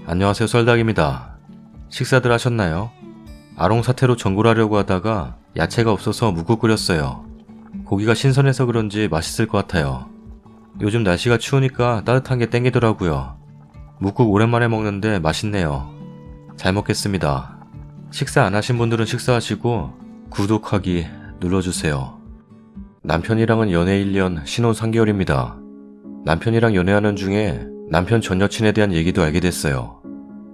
안녕하세요, 썰닭입니다. 식사들 하셨나요? 아롱 사태로 전골 하려고 하다가 야채가 없어서 묵국 끓였어요. 고기가 신선해서 그런지 맛있을 것 같아요. 요즘 날씨가 추우니까 따뜻한 게 땡기더라고요. 묵국 오랜만에 먹는데 맛있네요. 잘 먹겠습니다. 식사 안 하신 분들은 식사하시고 구독하기 눌러주세요. 남편이랑은 연애 1년, 신혼 3개월입니다. 남편이랑 연애하는 중에 남편 전 여친에 대한 얘기도 알게 됐어요.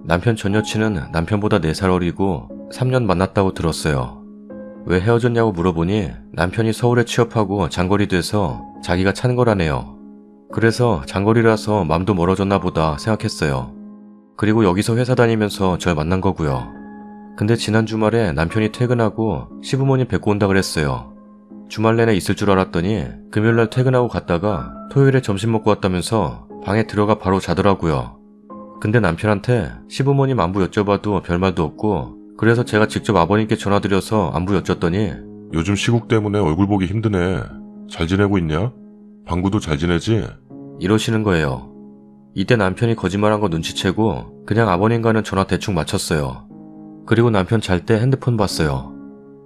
남편 전 여친은 남편보다 4살 어리고 3년 만났다고 들었어요. 왜 헤어졌냐고 물어보니 남편이 서울에 취업하고 장거리 돼서 자기가 찬 거라네요. 그래서 장거리라서 맘도 멀어졌나 보다 생각했어요. 그리고 여기서 회사 다니면서 절 만난 거고요. 근데 지난 주말에 남편이 퇴근하고 시부모님 뵙고 온다 그랬어요. 주말 내내 있을 줄 알았더니 금요일날 퇴근하고 갔다가 토요일에 점심 먹고 왔다면서 방에 들어가 바로 자더라고요. 근데 남편한테 시부모님 안부 여쭤봐도 별말도 없고 그래서 제가 직접 아버님께 전화드려서 안부 여쭸더니 요즘 시국 때문에 얼굴 보기 힘드네. 잘 지내고 있냐? 방구도 잘 지내지? 이러시는 거예요. 이때 남편이 거짓말한 거 눈치채고 그냥 아버님과는 전화 대충 마쳤어요. 그리고 남편 잘 때 핸드폰 봤어요.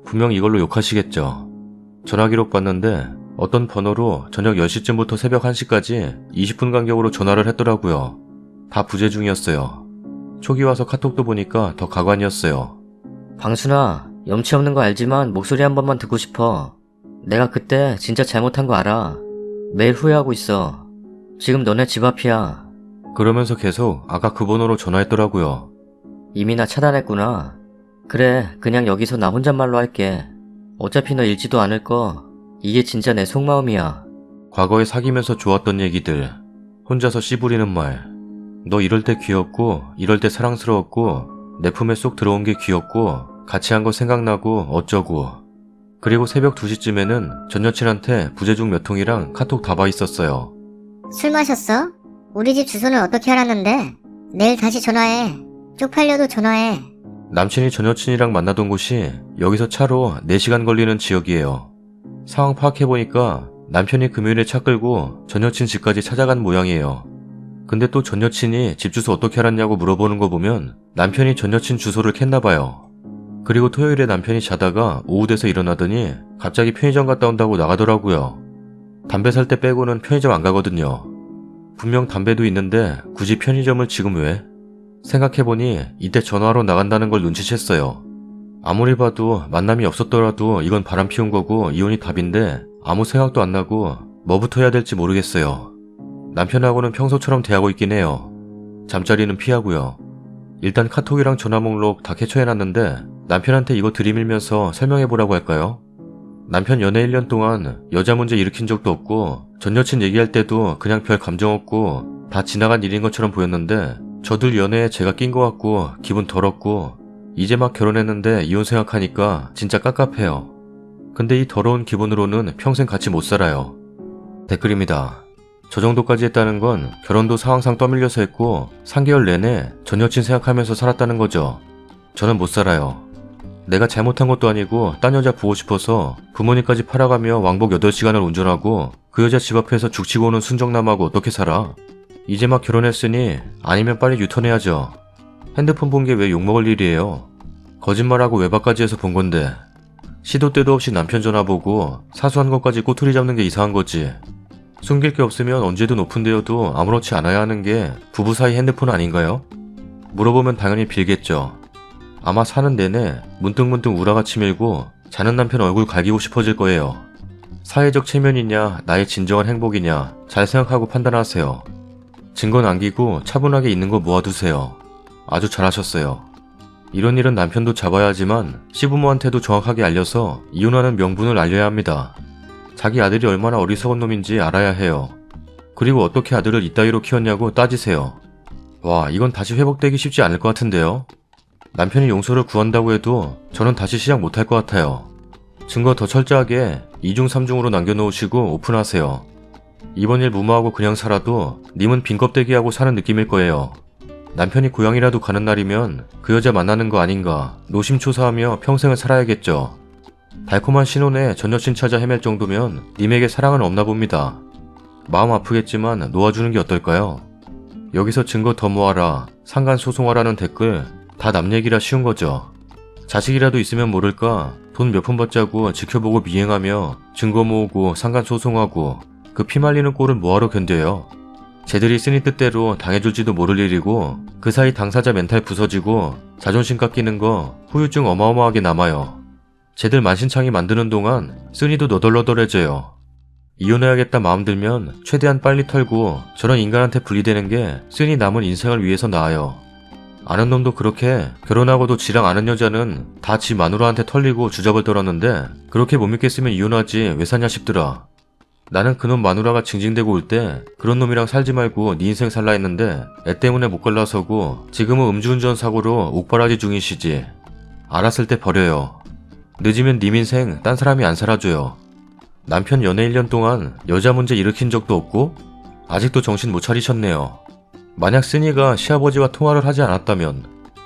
분명 이걸로 욕하시겠죠. 전화 기록 봤는데 어떤 번호로 저녁 10시쯤부터 새벽 1시까지 20분 간격으로 전화를 했더라고요. 다 부재 중이었어요. 초기 와서 카톡도 보니까 더 가관이었어요. 방순아, 염치 없는 거 알지만 목소리 한 번만 듣고 싶어. 내가 그때 진짜 잘못한 거 알아. 매일 후회하고 있어. 지금 너네 집 앞이야. 그러면서 계속 아까 그 번호로 전화했더라고요. 이미 나 차단했구나. 그래, 그냥 여기서 나 혼잣말로 할게. 어차피 너 읽지도 않을 거. 이게 진짜 내 속마음이야. 과거에 사귀면서 좋았던 얘기들, 혼자서 씨부리는 말, 너 이럴 때 귀엽고 이럴 때 사랑스러웠고 내 품에 쏙 들어온 게 귀엽고 같이 한 거 생각나고 어쩌고. 그리고 새벽 2시쯤에는 전 여친한테 부재중 몇 통이랑 카톡 다 봐 있었어요. 술 마셨어? 우리 집 주소는 어떻게 알았는데? 내일 다시 전화해. 쪽팔려도 전화해. 남친이 전 여친이랑 만나던 곳이 여기서 차로 4시간 걸리는 지역이에요. 상황 파악해보니까 남편이 금요일에 차 끌고 전 여친 집까지 찾아간 모양이에요. 근데 또 전 여친이 집 주소 어떻게 알았냐고 물어보는 거 보면 남편이 전 여친 주소를 캤나봐요. 그리고 토요일에 남편이 자다가 오후 돼서 일어나더니 갑자기 편의점 갔다 온다고 나가더라고요. 담배 살 때 빼고는 편의점 안 가거든요. 분명 담배도 있는데 굳이 편의점을 지금 왜? 생각해보니 이때 전화하러 나간다는 걸 눈치챘어요. 아무리 봐도 만남이 없었더라도 이건 바람 피운 거고 이혼이 답인데 아무 생각도 안 나고 뭐부터 해야 될지 모르겠어요. 남편하고는 평소처럼 대하고 있긴 해요. 잠자리는 피하고요. 일단 카톡이랑 전화 목록 다 캡처해놨는데 남편한테 이거 들이밀면서 설명해보라고 할까요? 남편 연애 1년 동안 여자 문제 일으킨 적도 없고 전 여친 얘기할 때도 그냥 별 감정 없고 다 지나간 일인 것처럼 보였는데 저들 연애에 제가 낀 것 같고 기분 더럽고 이제 막 결혼했는데 이혼 생각하니까 진짜 깝깝해요. 근데 이 더러운 기분으로는 평생 같이 못 살아요. 댓글입니다. 저 정도까지 했다는 건 결혼도 상황상 떠밀려서 했고 3개월 내내 전 여친 생각하면서 살았다는 거죠. 저는 못 살아요. 내가 잘못한 것도 아니고 딴 여자 보고 싶어서 부모님까지 팔아가며 왕복 8시간을 운전하고 그 여자 집 앞에서 죽치고 오는 순정남하고 어떻게 살아? 이제 막 결혼했으니 아니면 빨리 유턴해야죠. 핸드폰 본 게 왜 욕먹을 일이에요? 거짓말하고 외박까지 해서 본 건데 시도 때도 없이 남편 전화 보고 사소한 것까지 꼬투리 잡는 게 이상한 거지. 숨길 게 없으면 언제든 오픈되어도 아무렇지 않아야 하는 게 부부 사이 핸드폰 아닌가요? 물어보면 당연히 빌겠죠. 아마 사는 내내 문득문득 우라가 치밀고 자는 남편 얼굴 갈기고 싶어질 거예요. 사회적 체면이냐 나의 진정한 행복이냐 잘 생각하고 판단하세요. 증거 남기고 차분하게 있는 거 모아두세요. 아주 잘하셨어요. 이런 일은 남편도 잡아야 하지만 시부모한테도 정확하게 알려서 이혼하는 명분을 알려야 합니다. 자기 아들이 얼마나 어리석은 놈인지 알아야 해요. 그리고 어떻게 아들을 이따위로 키웠냐고 따지세요. 와, 이건 다시 회복되기 쉽지 않을 것 같은데요. 남편이 용서를 구한다고 해도 저는 다시 시작 못할 것 같아요. 증거 더 철저하게 2중 3중으로 남겨놓으시고 오픈하세요. 이번 일 무마하고 그냥 살아도 님은 빈 껍데기하고 사는 느낌일 거예요. 남편이 고향이라도 가는 날이면 그 여자 만나는 거 아닌가 노심초사하며 평생을 살아야겠죠. 달콤한 신혼에 전 여친 찾아 헤맬 정도면 님에게 사랑은 없나 봅니다. 마음 아프겠지만 놓아주는 게 어떨까요? 여기서 증거 더 모아라, 상간 소송하라는 댓글 다 남 얘기라 쉬운 거죠. 자식이라도 있으면 모를까 돈 몇 푼 받자고 지켜보고 미행하며 증거 모으고 상간 소송하고 그 피말리는 꼴을 뭐하러 견뎌요. 쟤들이 쓰니 뜻대로 당해줄지도 모를 일이고 그 사이 당사자 멘탈 부서지고 자존심 깎이는 거 후유증 어마어마하게 남아요. 쟤들 만신창이 만드는 동안 쓰니도 너덜너덜해져요. 이혼해야겠다 마음 들면 최대한 빨리 털고 저런 인간한테 분리되는 게 쓰니 남은 인생을 위해서 나아요. 아는 놈도 그렇게 결혼하고도 지랑 아는 여자는 다 지 마누라한테 털리고 주접을 떨었는데 그렇게 못 믿겠으면 이혼하지 왜 사냐 싶더라. 나는 그놈 마누라가 징징대고 올 때 그런 놈이랑 살지 말고 네 인생 살라 했는데 애 때문에 못 갈라서고 지금은 음주운전 사고로 옥바라지 중이시지. 알았을 때 버려요. 늦으면 님 인생 딴 사람이 안 살아줘요. 남편 연애 1년 동안 여자 문제 일으킨 적도 없고 아직도 정신 못 차리셨네요. 만약 쓰니가 시아버지와 통화를 하지 않았다면,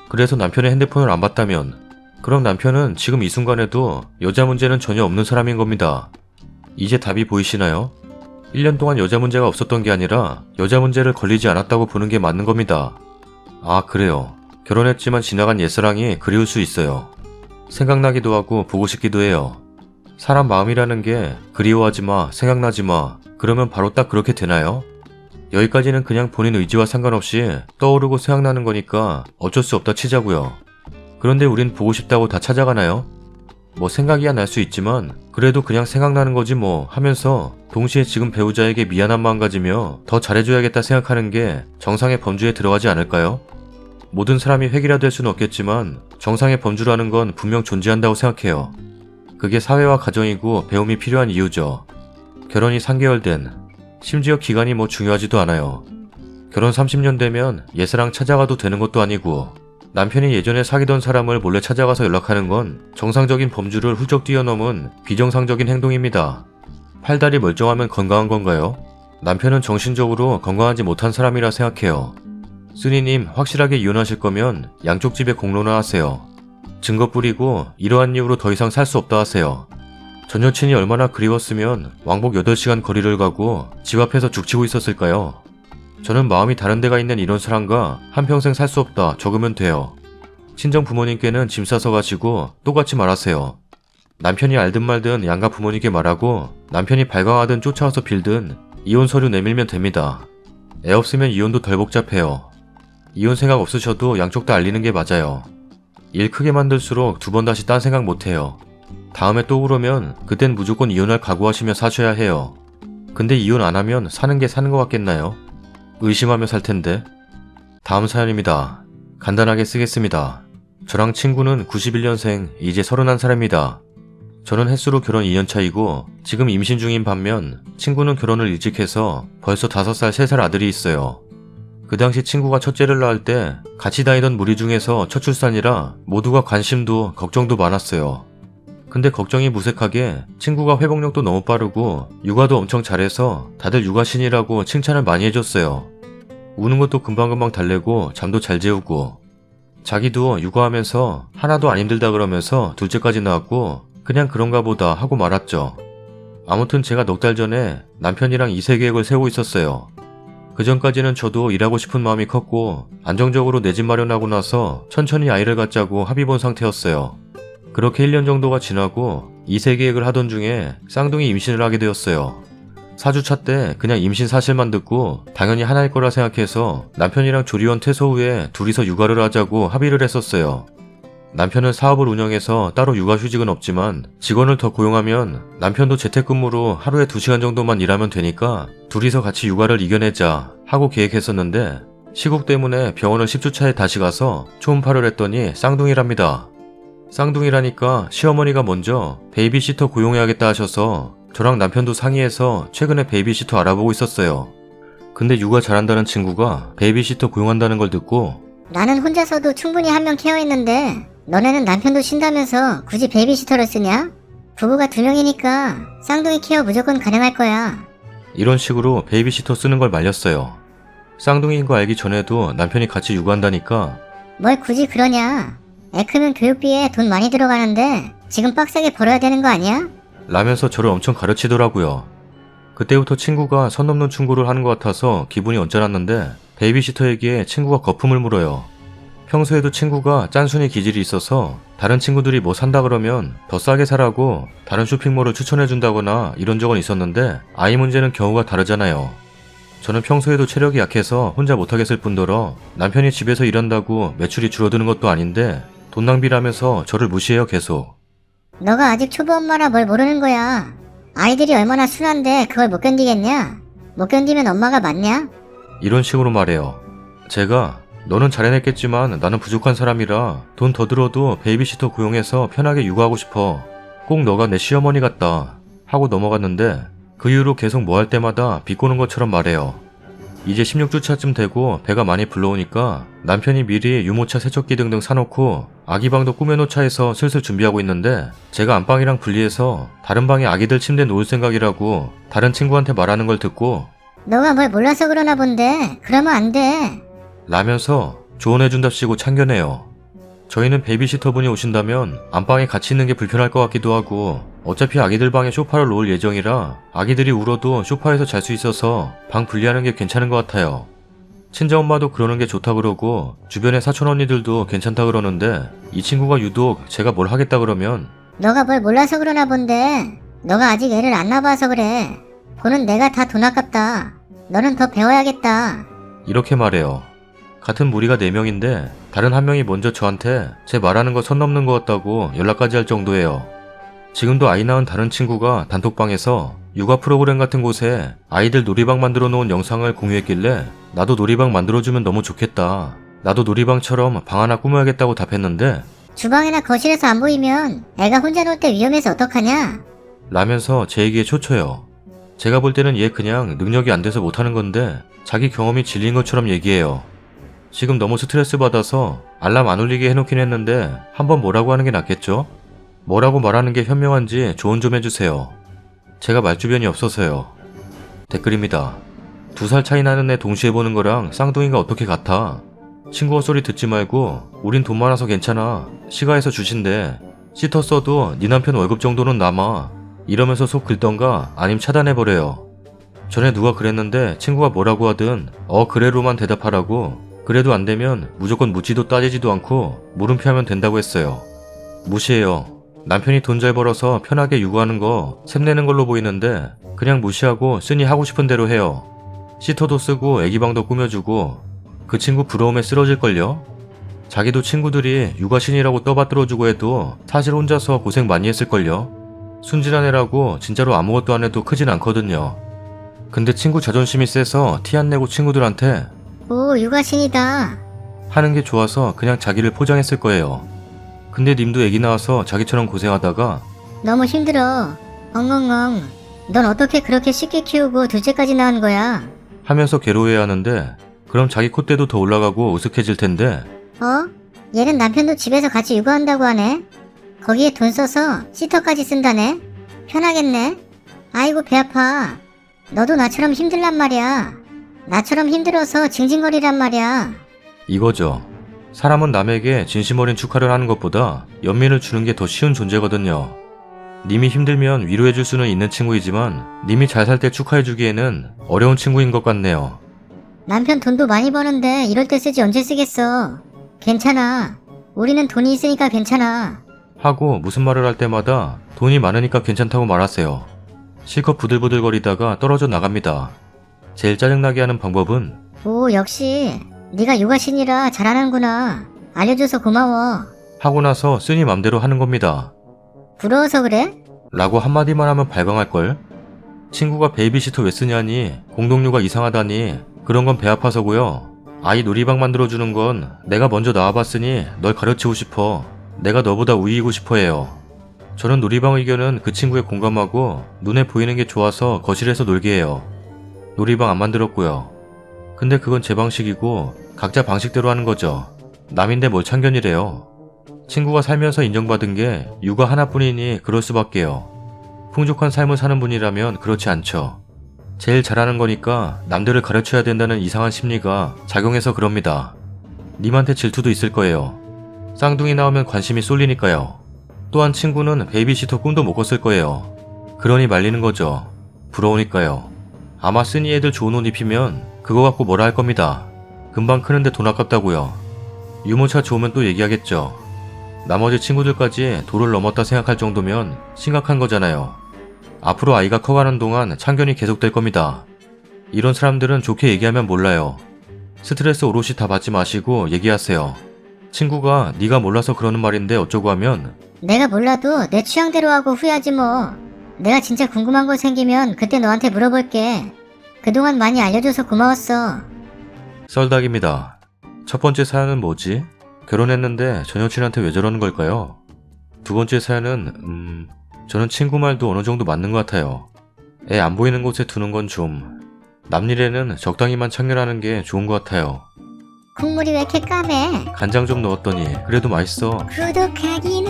그래서 남편의 핸드폰을 안 봤다면 그럼 남편은 지금 이 순간에도 여자 문제는 전혀 없는 사람인 겁니다. 이제 답이 보이시나요? 1년 동안 여자 문제가 없었던 게 아니라 여자 문제를 걸리지 않았다고 보는 게 맞는 겁니다. 아, 그래요. 결혼했지만 지나간 옛사랑이 그리울 수 있어요. 생각나기도 하고 보고 싶기도 해요. 사람 마음이라는 게 그리워하지 마, 생각나지 마, 그러면 바로 딱 그렇게 되나요? 여기까지는 그냥 본인 의지와 상관없이 떠오르고 생각나는 거니까 어쩔 수 없다 치자고요. 그런데 우린 보고 싶다고 다 찾아가나요? 뭐 생각이야 날 수 있지만 그래도 그냥 생각나는 거지 뭐 하면서 동시에 지금 배우자에게 미안한 마음 가지며 더 잘해줘야겠다 생각하는 게 정상의 범주에 들어가지 않을까요? 모든 사람이 획일화될 수는 없겠지만 정상의 범주라는 건 분명 존재한다고 생각해요. 그게 사회와 가정이고 배움이 필요한 이유죠. 결혼이 3개월 된, 심지어 기간이 뭐 중요하지도 않아요. 결혼 30년 되면 옛사랑 찾아가도 되는 것도 아니고 남편이 예전에 사귀던 사람을 몰래 찾아가서 연락하는 건 정상적인 범주를 훌쩍 뛰어넘은 비정상적인 행동입니다. 팔다리 멀쩡하면 건강한 건가요? 남편은 정신적으로 건강하지 못한 사람이라 생각해요. 쓰니님 확실하게 이혼하실 거면 양쪽 집에 공론화 하세요. 증거 뿌리고 이러한 이유로 더 이상 살 수 없다 하세요. 전 여친이 얼마나 그리웠으면 왕복 8시간 거리를 가고 집 앞에서 죽치고 있었을까요? 저는 마음이 다른 데가 있는 이런 사람과 한평생 살 수 없다 적으면 돼요. 친정 부모님께는 짐 싸서 가시고 똑같이 말하세요. 남편이 알든 말든 양가 부모님께 말하고 남편이 발광하든 쫓아와서 빌든 이혼 서류 내밀면 됩니다. 애 없으면 이혼도 덜 복잡해요. 이혼 생각 없으셔도 양쪽 다 알리는 게 맞아요. 일 크게 만들수록 2번 다시 딴 생각 못해요. 다음에 또 그러면 그땐 무조건 이혼할 각오하시며 사셔야 해요. 근데 이혼 안 하면 사는 게 사는 것 같겠나요? 의심하며 살 텐데. 다음 사연입니다. 간단하게 쓰겠습니다. 저랑 친구는 91년생, 이제 31살입니다. 저는 햇수로 결혼 2년 차이고 지금 임신 중인 반면 친구는 결혼을 일찍 해서 벌써 5살, 3살 아들이 있어요. 그 당시 친구가 첫째를 낳을 때 같이 다니던 무리 중에서 첫 출산이라 모두가 관심도 걱정도 많았어요. 근데 걱정이 무색하게 친구가 회복력도 너무 빠르고 육아도 엄청 잘해서 다들 육아신이라고 칭찬을 많이 해줬어요. 우는 것도 금방금방 달래고 잠도 잘 재우고 자기도 육아하면서 하나도 안 힘들다 그러면서 둘째까지 낳았고 그냥 그런가 보다 하고 말았죠. 아무튼 제가 넉 달 전에 남편이랑 2세 계획을 세우고 있었어요. 그 전까지는 저도 일하고 싶은 마음이 컸고 안정적으로 내 집 마련하고 나서 천천히 아이를 갖자고 합의 본 상태였어요. 그렇게 1년 정도가 지나고 2세 계획을 하던 중에 쌍둥이 임신을 하게 되었어요. 4주차 때 그냥 임신 사실만 듣고 당연히 하나일 거라 생각해서 남편이랑 조리원 퇴소 후에 둘이서 육아를 하자고 합의를 했었어요. 남편은 사업을 운영해서 따로 육아휴직은 없지만 직원을 더 고용하면 남편도 재택근무로 하루에 2시간 정도만 일하면 되니까 둘이서 같이 육아를 이겨내자 하고 계획했었는데 시국 때문에 병원을 10주차에 다시 가서 초음파를 했더니 쌍둥이랍니다. 쌍둥이라니까 시어머니가 먼저 베이비시터 고용해야겠다 하셔서 저랑 남편도 상의해서 최근에 베이비시터 알아보고 있었어요. 근데 육아 잘한다는 친구가 베이비시터 고용한다는 걸 듣고 나는 혼자서도 충분히 한 명 케어했는데 너네는 남편도 쉰다면서 굳이 베이비시터를 쓰냐? 부부가 2명이니까 쌍둥이 케어 무조건 가능할 거야. 이런 식으로 베이비시터 쓰는 걸 말렸어요. 쌍둥이인 거 알기 전에도 남편이 같이 육아한다니까 뭘 굳이 그러냐? 애 크면 교육비에 돈 많이 들어가는데 지금 빡세게 벌어야 되는 거 아니야? 라면서 저를 엄청 가르치더라고요. 그때부터 친구가 선 넘는 충고를 하는 것 같아서 기분이 언짢았는데 베이비시터에게 친구가 거품을 물어요. 평소에도 친구가 짠순이 기질이 있어서 다른 친구들이 뭐 산다 그러면 더 싸게 사라고 다른 쇼핑몰을 추천해준다거나 이런 적은 있었는데 아이 문제는 경우가 다르잖아요. 저는 평소에도 체력이 약해서 혼자 못하겠을 뿐더러 남편이 집에서 일한다고 매출이 줄어드는 것도 아닌데 돈 낭비라면서 저를 무시해요 계속. 너가 아직 초보 엄마라 뭘 모르는 거야. 아이들이 얼마나 순한데 그걸 못 견디겠냐? 못 견디면 엄마가 맞냐? 이런 식으로 말해요. 제가 너는 잘해냈겠지만 나는 부족한 사람이라 돈 더 들어도 베이비시터 고용해서 편하게 육아하고 싶어. 꼭 너가 내 시어머니 같다 하고 넘어갔는데 그 이후로 계속 뭐 할 때마다 비꼬는 것처럼 말해요. 이제 16주차쯤 되고 배가 많이 불러오니까 남편이 미리 유모차 세척기 등등 사놓고 아기방도 꾸며놓자 해서 슬슬 준비하고 있는데 제가 안방이랑 분리해서 다른 방에 아기들 침대 놓을 생각이라고 다른 친구한테 말하는 걸 듣고 너가 뭘 몰라서 그러나 본데 그러면 안 돼. 라면서 조언해준답시고 참견해요. 저희는 베이비시터분이 오신다면 안방에 같이 있는 게 불편할 것 같기도 하고 어차피 아기들 방에 소파를 놓을 예정이라 아기들이 울어도 소파에서 잘 수 있어서 방 분리하는 게 괜찮은 것 같아요. 친정엄마도 그러는 게 좋다 그러고 주변의 사촌 언니들도 괜찮다 그러는데 이 친구가 유독 제가 뭘 하겠다 그러면 너가 뭘 몰라서 그러나 본데 너가 아직 애를 안 낳아봐서 그래. 보는 내가 다 돈 아깝다. 너는 더 배워야겠다. 이렇게 말해요. 같은 무리가 4명인데 다른 한 명이 먼저 저한테 제 말하는 거 선 넘는 것 같다고 연락까지 할 정도예요. 지금도 아이 낳은 다른 친구가 단톡방에서 육아 프로그램 같은 곳에 아이들 놀이방 만들어 놓은 영상을 공유했길래 나도 놀이방 만들어주면 너무 좋겠다. 나도 놀이방처럼 방 하나 꾸며야겠다고 답했는데 주방이나 거실에서 안 보이면 애가 혼자 놀 때 위험해서 어떡하냐? 라면서 제 얘기에 초쳐요. 제가 볼 때는 얘 그냥 능력이 안 돼서 못하는 건데 자기 경험이 진리인 것처럼 얘기해요. 지금 너무 스트레스 받아서 알람 안 울리게 해놓긴 했는데 한번 뭐라고 하는 게 낫겠죠? 뭐라고 말하는 게 현명한지 조언 좀 해주세요. 제가 말주변이 없어서요. 댓글입니다. 2살 차이 나는 애 동시에 보는 거랑 쌍둥이가 어떻게 같아? 친구 헛소리 듣지 말고 우린 돈 많아서 괜찮아. 시가에서 주신대. 시터 써도 네 남편 월급 정도는 남아. 이러면서 속 긁던가 아님 차단해버려요. 전에 누가 그랬는데 친구가 뭐라고 하든 그래로만 대답하라고. 그래도 안 되면 무조건 묻지도 따지지도 않고 물음표하면 된다고 했어요. 무시해요. 남편이 돈 잘 벌어서 편하게 육아하는 거 샘내는 걸로 보이는데 그냥 무시하고 쓰니 하고 싶은 대로 해요. 시터도 쓰고 애기방도 꾸며주고 그 친구 부러움에 쓰러질걸요? 자기도 친구들이 육아신이라고 떠받들어주고 해도 사실 혼자서 고생 많이 했을걸요? 순진한 애라고 진짜로 아무것도 안 해도 크진 않거든요. 근데 친구 자존심이 세서 티 안 내고 친구들한테 오, 육아신이다. 하는 게 좋아서 그냥 자기를 포장했을 거예요. 근데 님도 애기 낳아서 자기처럼 고생하다가 너무 힘들어. 엉엉엉. 넌 어떻게 그렇게 쉽게 키우고 둘째까지 낳은 거야? 하면서 괴로워해야 하는데 그럼 자기 콧대도 더 올라가고 으슥해질 텐데 얘는 남편도 집에서 같이 육아한다고 하네. 거기에 돈 써서 시터까지 쓴다네. 편하겠네. 아이고 배 아파. 너도 나처럼 힘들란 말이야. 나처럼 힘들어서 징징거리란 말이야. 이거죠. 사람은 남에게 진심 어린 축하를 하는 것보다 연민을 주는 게 더 쉬운 존재거든요. 님이 힘들면 위로해줄 수는 있는 친구이지만 님이 잘 살 때 축하해주기에는 어려운 친구인 것 같네요. 남편 돈도 많이 버는데 이럴 때 쓰지 언제 쓰겠어. 괜찮아. 우리는 돈이 있으니까 괜찮아. 하고 무슨 말을 할 때마다 돈이 많으니까 괜찮다고 말하세요. 실컷 부들부들거리다가 떨어져 나갑니다. 제일 짜증나게 하는 방법은 오, 역시 네가 육아신이라 잘하는구나. 알려줘서 고마워. 하고 나서 쓰니 맘대로 하는 겁니다. 부러워서 그래? 라고 한마디만 하면 발광할걸? 친구가 베이비시터 왜 쓰냐니 공동육아 이상하다니 그런 건 배 아파서고요. 아이 놀이방 만들어주는 건 내가 먼저 나와봤으니 널 가르치고 싶어. 내가 너보다 우위이고 싶어 해요. 저는 놀이방 의견은 그 친구에 공감하고 눈에 보이는 게 좋아서 거실에서 놀게 해요. 놀이방 안 만들었고요. 근데 그건 제 방식이고 각자 방식대로 하는 거죠. 남인데 뭘 참견이래요. 친구가 살면서 인정받은 게 육아 하나뿐이니 그럴 수밖에요. 풍족한 삶을 사는 분이라면 그렇지 않죠. 제일 잘하는 거니까 남들을 가르쳐야 된다는 이상한 심리가 작용해서 그럽니다. 님한테 질투도 있을 거예요. 쌍둥이 나오면 관심이 쏠리니까요. 또한 친구는 베이비시터 꿈도 못 꿨을 거예요. 그러니 말리는 거죠. 부러우니까요. 아마 쓰니 애들 좋은 옷 입히면 그거 갖고 뭐라 할 겁니다. 금방 크는데 돈 아깝다고요. 유모차 좋으면 또 얘기하겠죠. 나머지 친구들까지 도를 넘었다 생각할 정도면 심각한 거잖아요. 앞으로 아이가 커가는 동안 참견이 계속될 겁니다. 이런 사람들은 좋게 얘기하면 몰라요. 스트레스 오롯이 다 받지 마시고 얘기하세요. 친구가 네가 몰라서 그러는 말인데 어쩌고 하면 내가 몰라도 내 취향대로 하고 후회하지 뭐. 내가 진짜 궁금한 거 생기면 그때 너한테 물어볼게. 그동안 많이 알려줘서 고마웠어. 썰닭입니다. 첫 번째 사연은 뭐지? 결혼했는데 전 여친한테 왜 저러는 걸까요? 두 번째 사연은 저는 친구 말도 어느 정도 맞는 것 같아요. 애 안 보이는 곳에 두는 건 좀 남일에는 적당히만 청결하는 게 좋은 것 같아요. 국물이 왜 이렇게 까매? 간장 좀 넣었더니 그래도 맛있어. 구독하기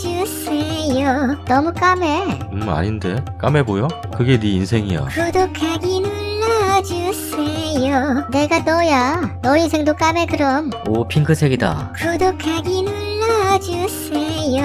눌러주세요. 너무 까매. 아닌데? 까매 보여? 그게 네 인생이야. 구독하기 눌러주세요. 내가 너야. 너 인생도 까매 그럼. 오, 핑크색이다. 구독하기 눌러주세요.